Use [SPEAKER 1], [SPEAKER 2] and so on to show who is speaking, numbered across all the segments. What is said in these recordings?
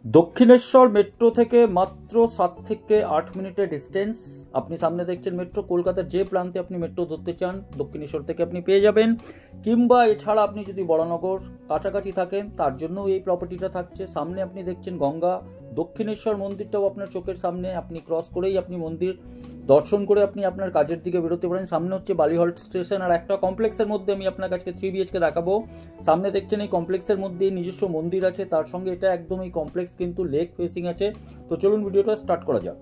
[SPEAKER 1] Dakshineswar metro থেকে মাত্র 7 থেকে 8 মিনিটের ডিস্টেন্স। আপনি সামনে দেখছেন মেট্রো। কলকাতার যে প্রান্তে আপনি মেট্রো ধরতে চান দক্ষিণেশ্বর থেকে আপনি পেয়ে যাবেন, কিংবা এছাড়া আপনি যদি বড়নগর কাছাকাছি থাকেন তার জন্যও এই প্রপার্টিটা থাকছে। সামনে আপনি দেখছেন গঙ্গা, দক্ষিণেশ্বর মন্দিরটাও আপনার চোখের সামনে। আপনি ক্রস করেই আপনি মন্দির দর্শন করে আপনি আপনার কাজের দিকে বেরোতে পারেন। সামনে হচ্ছে বালিহল্ট স্টেশন, আর একটা কমপ্লেক্সের মধ্যে আমি আপনার কাছে 3 BHK দেখাবো। সামনে দেখছেন এই কমপ্লেক্সের মধ্যে নিজস্ব মন্দির আছে, তার সঙ্গে এটা একদম এই কমপ্লেক্স কিন্তু লেক ফেসিং আছে। তো চলুন ভিডিওটা স্টার্ট করা যাক।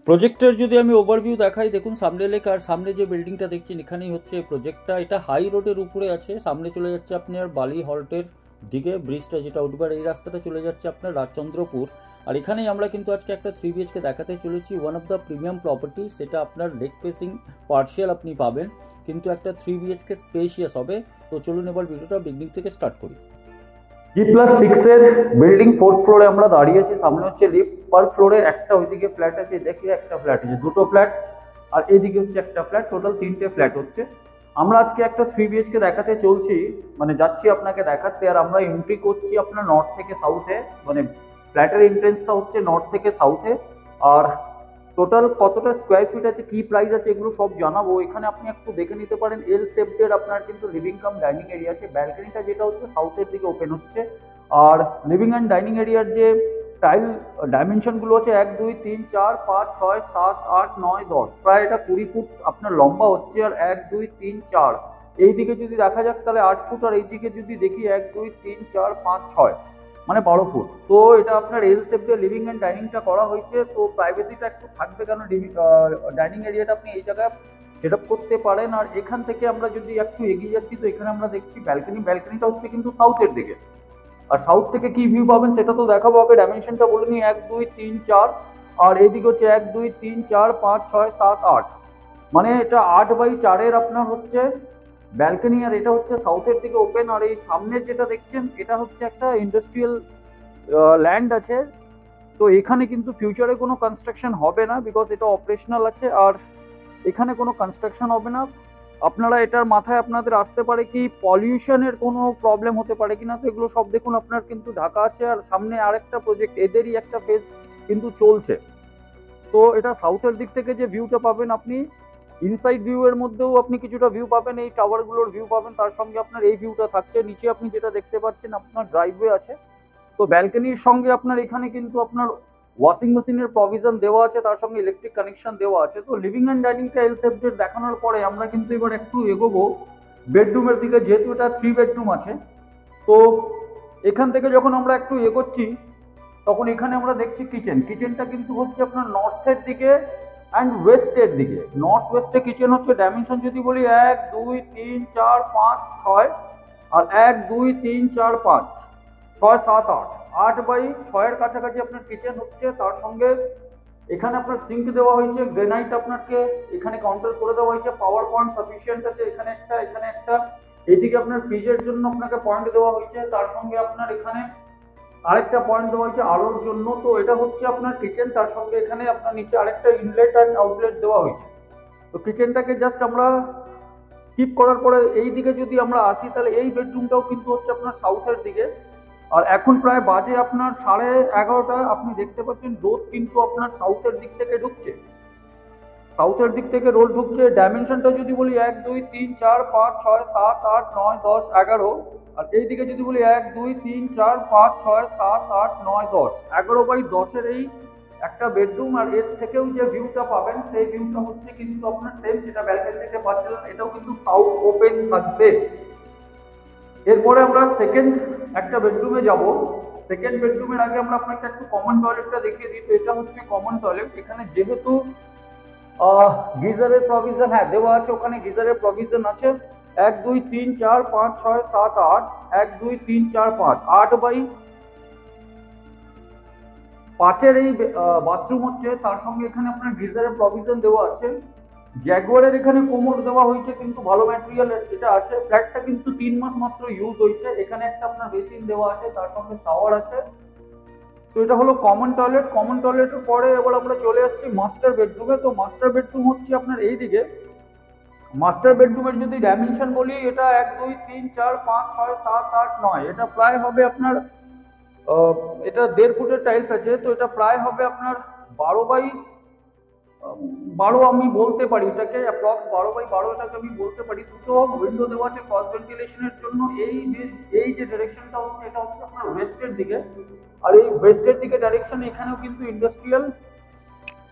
[SPEAKER 1] প্রজেক্টের যদি আমি ওভারভিউ দেখাই, দেখুন সামনে লেক, আর সামনে যে বিল্ডিংটা দেখছেন এখানেই হচ্ছে প্রজেক্টটা। এটা হাই রোডের উপরে আছে। সামনে চলে যাচ্ছে আপনার বালি হল্টের দিকে, ব্রিজটা যেটা উঠবার এই রাস্তাটা চলে যাচ্ছে আপনার রাজচন্দ্রপুর। আর এখানেই আমরা কিন্তু আজকে একটা 3 BHK দেখাতে চলেছি, one of the premium property. সেটা আপনার লেক ফেসিং পার্শিয়াল আপনি পাবেন, কিন্তু একটা 3 BHK স্পেশিয়াস হবে। তো চলুন এবার ভিডিওটা বিগিনিং থেকে স্টার্ট করি। G+6 এর বিল্ডিং 4th ফ্লোরে আমরা দাঁড়িয়ে আছি। সামনে হচ্ছে লিফট, পার ফ্লোরে একটা ওইদিকে ফ্ল্যাট আছে, দেখি একটা ফ্ল্যাট আছে, দুটো ফ্ল্যাট, আর এদিকে হচ্ছে একটা ফ্ল্যাট, টোটাল 3টে ফ্ল্যাট হচ্ছে। আমরা আজকে একটা 3 BHK দেখাতে চলছি, মানে যাচ্ছি আপনাকে দেখাতে। আর আমরা এন্ট্রি করছি আপনার নর্থ থেকে সাউথে, মানে ফ্ল্যাটের এন্ট্রেন্সটা হচ্ছে নর্থ থেকে সাউথে। আর টোটাল কতটা স্কোয়ার ফিট আছে, কি প্রাইস আছে, এগুলো সব জানাবো। এখানে আপনি একটু দেখে নিতে পারেন, এল শেপের আপনার কিন্তু লিভিং কাম ডাইনিং এরিয়া আছে। ব্যালকনিটা যেটা হচ্ছে সাউথের দিকে ওপেন হচ্ছে। আর লিভিং অ্যান্ড ডাইনিং এরিয়ার যে টাইল ডাইমেনশনগুলো আছে 1 2 3 4 5 6 7 8 9 10, প্রায় এটা 20 ফুট আপনার লম্বা হচ্ছে। আর 1 2 3 4 এইদিকে যদি দেখা যাক তাহলে 8 ফুট, আর এইদিকে যদি দেখি 1 2 3 4 5 6 মানে 12 ফুট। তো এটা আপনার এল শেপ দিয়ে লিভিং অ্যান্ড ডাইনিংটা করা হয়েছে। তো প্রাইভেসিটা একটু থাকবে, কারণ ডাইনিং এরিয়াটা আপনি এই জায়গায় সেট আপ করতে পারেন। আর এখান থেকে আমরা যদি একটু এগিয়ে যাচ্ছি, তো এখানে আমরা দেখছি ব্যালকনিটা হচ্ছে কিন্তু সাউথের দিকে। আর সাউথ থেকে কি ভিউ পাবেন সেটা তো দেখাবো, আগে ডাইমেনশনটা বলে নিই। 1 2 3 4, আর এইদিকে হচ্ছে 1 2 3 4 5 6 7 8, মানে এটা 8/4 এর আপনার হচ্ছে ব্যালকনি। আর এটা হচ্ছে সাউথের দিকে ওপেন। আর এই সামনের যেটা দেখছেন এটা হচ্ছে একটা ইন্ডাস্ট্রিয়াল ল্যান্ড আছে। তো এখানে কিন্তু ফিউচারে কোনো কনস্ট্রাকশন হবে না, বিকজ এটা অপারেশনাল আছে। আর এখানে কোনো কনস্ট্রাকশন হবে না। আপনারা এটার মাথায় আপনাদের আসতে পারে কি পলিউশনের কোনো প্রবলেম হতে পারে কিনা। তো এগুলো সব দেখুন আপনার কিন্তু ঢাকা আছে। আর সামনে আরেকটা প্রজেক্ট, এদেরই একটা ফেজ কিন্তু চলছে। তো এটা সাউথের দিক থেকে যে ভিউটা পাবেন আপনি, ইনসাইড ভিউ এর মধ্যেও আপনি কিছুটা ভিউ পাবেন, এই টাওয়ারগুলোর ভিউ পাবেন, তার সঙ্গে আপনার এই ভিউটা থাকছে। নিচে আপনি যেটা দেখতে পাচ্ছেন আপনার ড্রাইভওয়ে আছে। তো ব্যালকনির সঙ্গে আপনার এখানে কিন্তু আপনার ওয়াশিং মেশিনের প্রভিশন দেওয়া আছে, তার সঙ্গে ইলেকট্রিক কানেকশন দেওয়া আছে। তো লিভিং অ্যান্ড ডাইনিংটা এল শেপড দেখানোর পরে আমরা কিন্তু এবার একটু এগোবো বেডরুমের দিকে, যেহেতু এটা 3 বেডরুম আছে। তো এখান থেকে যখন আমরা একটু এগোচ্ছি, তখন এখানে আমরা দেখছি কিচেনটা কিন্তু হচ্ছে আপনার নর্থের দিকে অ্যান্ড ওয়েস্টের দিকে। নর্থ ওয়েস্টে কিচেন হচ্ছে। ডাইমেনশন যদি বলি 1 2 3 4 5 6, আর 1 2 3 4 5 6 7 8, 8/6 এর কাছাকাছি আপনার কিচেন হচ্ছে। তার সঙ্গে এখানে আপনার সিঙ্ক দেওয়া হয়েছে, গ্রেনাইট আপনাকে এখানে কাউন্টার করে দেওয়া হয়েছে, পাওয়ার পয়েন্ট সাফিসিয়েন্ট আছে। এখানে একটা এদিকে আপনার ফ্রিজের জন্য আপনাকে পয়েন্ট দেওয়া হয়েছে, তার সঙ্গে আপনার এখানে আরেকটা পয়েন্ট দেওয়া হয়েছে আলোর জন্য। তো এটা হচ্ছে আপনার কিচেন, তার সঙ্গে এখানে আপনার নিচে আরেকটা ইনলেট অ্যান্ড আউটলেট দেওয়া হয়েছে। তো কিচেনটাকে জাস্ট আমরা স্কিপ করার পরে এই দিকে যদি আমরা আসি, তাহলে এই বেডরুমটাও কিন্তু হচ্ছে আপনার সাউথের দিকে। আর এখন প্রায় বাজে আপনার 11:30। আপনি দেখতে পাচ্ছেন রোদ কিন্তু আপনার সাউথের দিক থেকে ঢুকছে, রোদ ঢুকছে। ডাইমেনশনটা যদি বলি 1 2 3 4 5 6 7 8 9 10 11, আর এইদিকে যদি বলি 1 2 3 4 5 6 7 8 9 10, 11/10 এর এই একটা বেডরুম। আর এর থেকেও যে ভিউটা পাবেন সেই ভিউটা হচ্ছে কিন্তু আপনার সেম যেটা ব্যালকনি থেকে পাচ্ছিলেন, এটাও কিন্তু সাউথ ওপেন থাকবে। এরপরে আমরা সেকেন্ড একটা বেডরুমে যাব। সেকেন্ড বেডরুমের আগে আমরা আপনাকে একটু কমন টয়লেটটা দেখিয়ে দিই। তো এটা হচ্ছে কমন টয়লেট। এখানে যেহেতু গিজারের প্রভিশন দেওয়া আছে, ওখানে গিজারের প্রভিশন আছে। 1 2 3 4 5 6 7 8, 1 2 3 4 5, 8/5 এর এই বাথরুম হচ্ছে। তার সঙ্গে এখানে আপনার গিজারের প্রভিশন দেওয়া আছে। জ্যাগুয়ারের এখানে কোমর দেওয়া হয়েছে, কিন্তু ভালো ম্যাটেরিয়াল এটা আছে। ফ্ল্যাটটা কিন্তু 3 মাস মাত্র ইউজ হয়েছে। এখানে একটা আপনার বেসিন দেওয়া আছে, তার সঙ্গে শাওয়ার আছে। তো এটা হলো কমন টয়লেট। কমন টয়লেটের পরে এবার আমরা চলে আসছি মাস্টার বেডরুমে। তো মাস্টার বেডরুম হচ্ছে আপনার এই দিকে। মাস্টার বেডরুমের যদি ডাইমেনশন বলি, এটা 1 2 3 4 5 6 7 8 9, এটা প্রায় হবে আপনার এটা 1.5 ফুটের টাইলস আছে, তো এটা প্রায় হবে আপনার 12 আমি বলতে পারি এটাকে অ্যাপ্রক্স 12 এটাকে আমি বলতে পারি। দুটো উইন্ডো দেওয়া আছে ক্রস ভেন্টিলেশনের জন্য। এই যে ডাইরেকশনটা হচ্ছে, এটা হচ্ছে আপনার ওয়েস্টের দিকে, আর এই ওয়েস্টের দিকে ডাইরেকশন এখানেও কিন্তু ইন্ডাস্ট্রিয়াল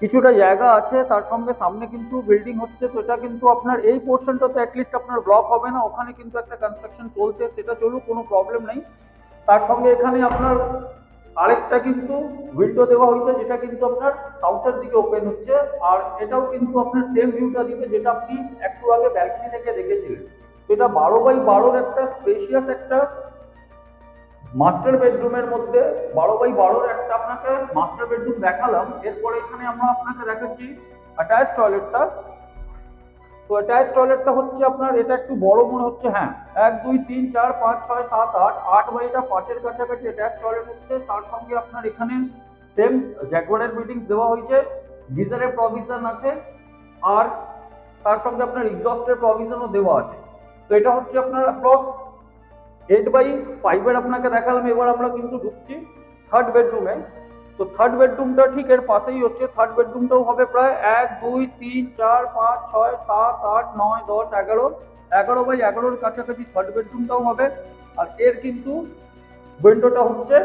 [SPEAKER 1] কিছুটা জায়গা আছে, তার সঙ্গে সামনে কিন্তু বিল্ডিং হচ্ছে। তো এটা কিন্তু আপনার এই পোর্শনটাতে অ্যাটলিস্ট আপনার ব্লক হবে না, ওখানে কিন্তু একটা কনস্ট্রাকশন চলছে, সেটা চলুক, কোনো প্রবলেম নেই। তার সঙ্গে এখানে আপনার আরেকটা কিন্তু উইন্ডো দেওয়া হয়েছে, যেটা কিন্তু আপনার সাউথের দিকে ওপেন হচ্ছে, আর এটাও কিন্তু আপনার সেম ভিউটা দিবে যেটা আপনি একটু আগে ব্যালকনি থেকে দেখেছিলেন। তো এটা 12x12 একটা স্পেশিয়াস একটা মাস্টার বেডরুমের মধ্যে 12x12 একটা আপনাকে মাস্টার বেডরুম দেখালাম। এরপরে এখানে আমরা আপনাকে দেখাচ্ছি অ্যাটাচ টয়লেটটা। তো অ্যাটাচ টয়লেটটা হচ্ছে আপনার, এটা একটু বড় মনে হচ্ছে, হ্যাঁ 1 2 3 4 5 6 7 8 8 বাই এটা 5-এর কাছাকাছি অ্যাটাচ টয়লেট হচ্ছে। তার সঙ্গে আপনার এখানে সেম জ্যাগুয়ারের ফিটিংস দেওয়া হয়েছে, গিজারের প্রভিশন আছে, আর তার সঙ্গে আপনার এক্সস্টের প্রভিশনও দেওয়া আছে। তো এটা হচ্ছে আপনার অ্যাপ্রক্স 8x5 এর আপনাকে দেখালাম। এবার আমরা কিন্তু ঢুকছি থার্ড বেডরুমে। তো থার্ড বেডরুমটা ঠিক এর পাশেই হচ্ছে। থার্ড বেডরুমটাও হবে প্রায় 1 2 3 4 5 6 7 8 9 10 11 11x11 কাছাকাছি থার্ড বেডরুমটাও হবে। আর এর কিন্তু উইন্ডোটা হচ্ছে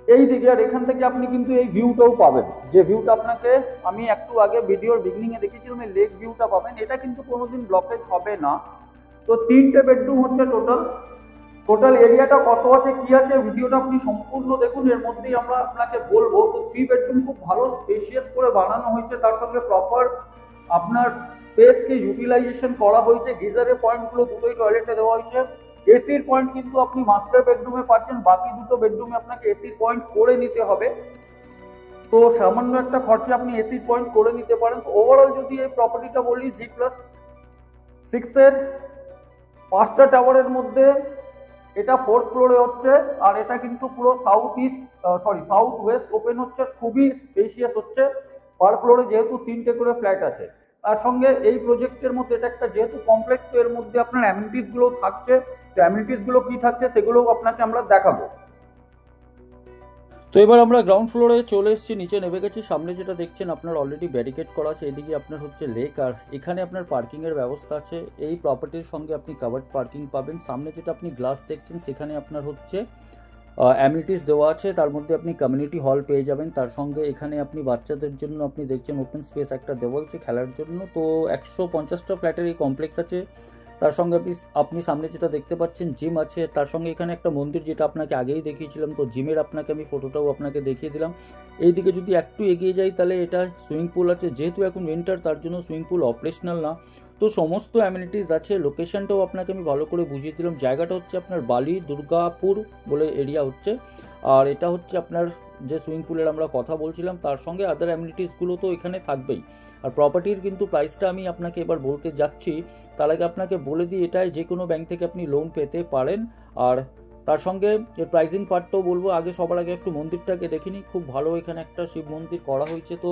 [SPEAKER 1] এই দিকে, আর এখান থেকে আপনি কিন্তু এই ভিউটাও পাবেন, যে ভিউটা আপনাকে আমি একটু আগে ভিডিওর বিগিনিং এ দেখিয়েছিলাম, এই লেক ভিউটা পাবেন। এটা কিন্তু কোনোদিন ব্লকেজ হবে না। তো 3টে বেডরুম হচ্ছে টোটাল এরিয়াটা কত আছে কি আছে ভিডিওটা আপনি সম্পূর্ণ দেখুন, এর মধ্যেই আমরা আপনাকে বলবো। তো 3 বেডরুম খুব ভালো স্পেশিয়াস করে বানানো হয়েছে, তার সঙ্গে প্রপার আপনার স্পেসকে ইউটিলাইজেশন করা হয়েছে। গিজারের পয়েন্টগুলো দুটোই টয়লেটে দেওয়া হয়েছে। এসির পয়েন্ট কিন্তু আপনি মাস্টার বেডরুমে পাচ্ছেন, বাকি দুটো বেডরুমে আপনাকে এসির পয়েন্ট করে নিতে হবে। তো সামান্য একটা খরচা আপনি এসির পয়েন্ট করে নিতে পারেন। তো ওভারঅল যদি এই প্রপার্টিটা বলি, G+6 এর 5টা টাওয়ারের মধ্যে এটা 4th ফ্লোরে হচ্ছে, আর এটা কিন্তু পুরো সাউথ ওয়েস্ট ওপেন হচ্ছে, খুবই স্পেশিয়াস হচ্ছে। পার ফ্লোরে যেহেতু 3টে করে ফ্ল্যাট আছে, তার সঙ্গে এই প্রজেক্টের মধ্যে এটা একটা যেহেতু কমপ্লেক্স, তো এর মধ্যে আপনার অ্যামিনিটিস গুলো থাকছে। তো অ্যামিনিটিস গুলো কি থাকছে সেগুলোও আপনাকে আমরা দেখাবো। তো এবার আমরা গ্রাউন্ড ফ্লোরে চলে এসেছি, নিচে নেমে গেছি। সামনে যেটা দেখছেন আপনার অলরেডি ব্যারিকেড করা আছে, এদিকে আপনার হচ্ছে লেক, আর এখানে আপনার পার্কিংয়ের ব্যবস্থা আছে। এই প্রপার্টির সঙ্গে আপনি কাভার্ড পার্কিং পাবেন। সামনে যেটা আপনি গ্লাস দেখছেন সেখানে আপনার হচ্ছে অ্যামিনিটিস দেওয়া আছে, তার মধ্যে আপনি কমিউনিটি হল পেয়ে যাবেন। তার সঙ্গে এখানে আপনি বাচ্চাদের জন্য আপনি দেখছেন ওপেন স্পেস একটা দেওয়া হচ্ছে খেলার জন্য। তো 150টা ফ্ল্যাটের এই কমপ্লেক্স আছে। তার সঙ্গে আপনি সামনে যেটা দেখতে পাচ্ছেন জিম আছে, তার সঙ্গে এখানে একটা মন্দির যেটা আপনাকে আগেই দেখিয়েছিলাম। তো জিমের আপনাকে আমি ফটোটাও আপনাকে দেখিয়ে দিলাম। এইদিকে যদি একটু এগিয়ে যাই তাহলে এটা সুইমিং পুল আছে, যেহেতু এখন উইন্টার তার জন্য সুইমিং পুল অপারেশনাল না। তো সমস্ত অ্যামিনিটিস আছে। লোকেশনটাও আপনাকে আমি ভালো করে বুঝিয়ে দিলাম। জায়গাটা হচ্ছে আপনার বালি দুর্গাপুর বলে এরিয়া হচ্ছে, আর এটা হচ্ছে আপনার যে সুইমিং পুলের আমরা কথা বলছিলাম, তার সঙ্গে আদার অ্যামিনিটিসগুলো তো এখানে থাকবেই। আর প্রপার্টির কিন্তু প্রাইসটা আমি আপনাকে এবার বলতে যাচ্ছি, তার আগে আপনাকে বলে দিই এটাই যে কোনো ব্যাংক থেকে আপনি লোন পেতে পারেন। আর তার সঙ্গে এর প্রাইসিং পার্টটাও বলবো। সবার আগে একটু মন্দিরটাকে দেখে নিই। খুব ভালো এখানে একটা শিব মন্দির করা হয়েছে। তো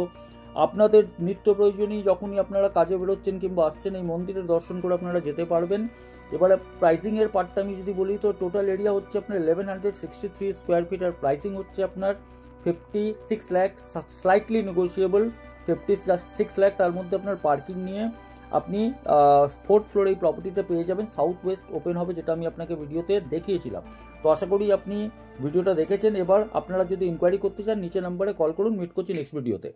[SPEAKER 1] আপনাদের নিত্য প্রয়োজনীয় যখনই আপনারা কাজে বেরোচ্ছেন কিংবা আসছেন, এই মন্দিরের দর্শন করে আপনারা যেতে পারবেন। এবারে প্রাইসিংয়ের পার্টটা আমি যদি বলি, তো টোটাল এরিয়া হচ্ছে আপনার 1163 স্কোয়ার ফিট, আর প্রাইসিং হচ্ছে আপনার 56 লাখ, স্লাইটলি নেগোশিয়েবল 56 লাখ। তার মধ্যে আপনার পার্কিং নিয়ে আপনি 4th ফ্লোরে এই প্রপার্টিটা পেয়ে যাবেন। সাউথ ওয়েস্ট ওপেন হবে, যেটা আমি আপনাকে ভিডিওতে দেখিয়েছিলাম। তো আশা করি আপনি ভিডিওটা দেখেছেন। এবার আপনারা যদি ইনকোয়ারি করতে চান নিচে নাম্বারে কল করুন। মিট করছি নেক্সট ভিডিওতে।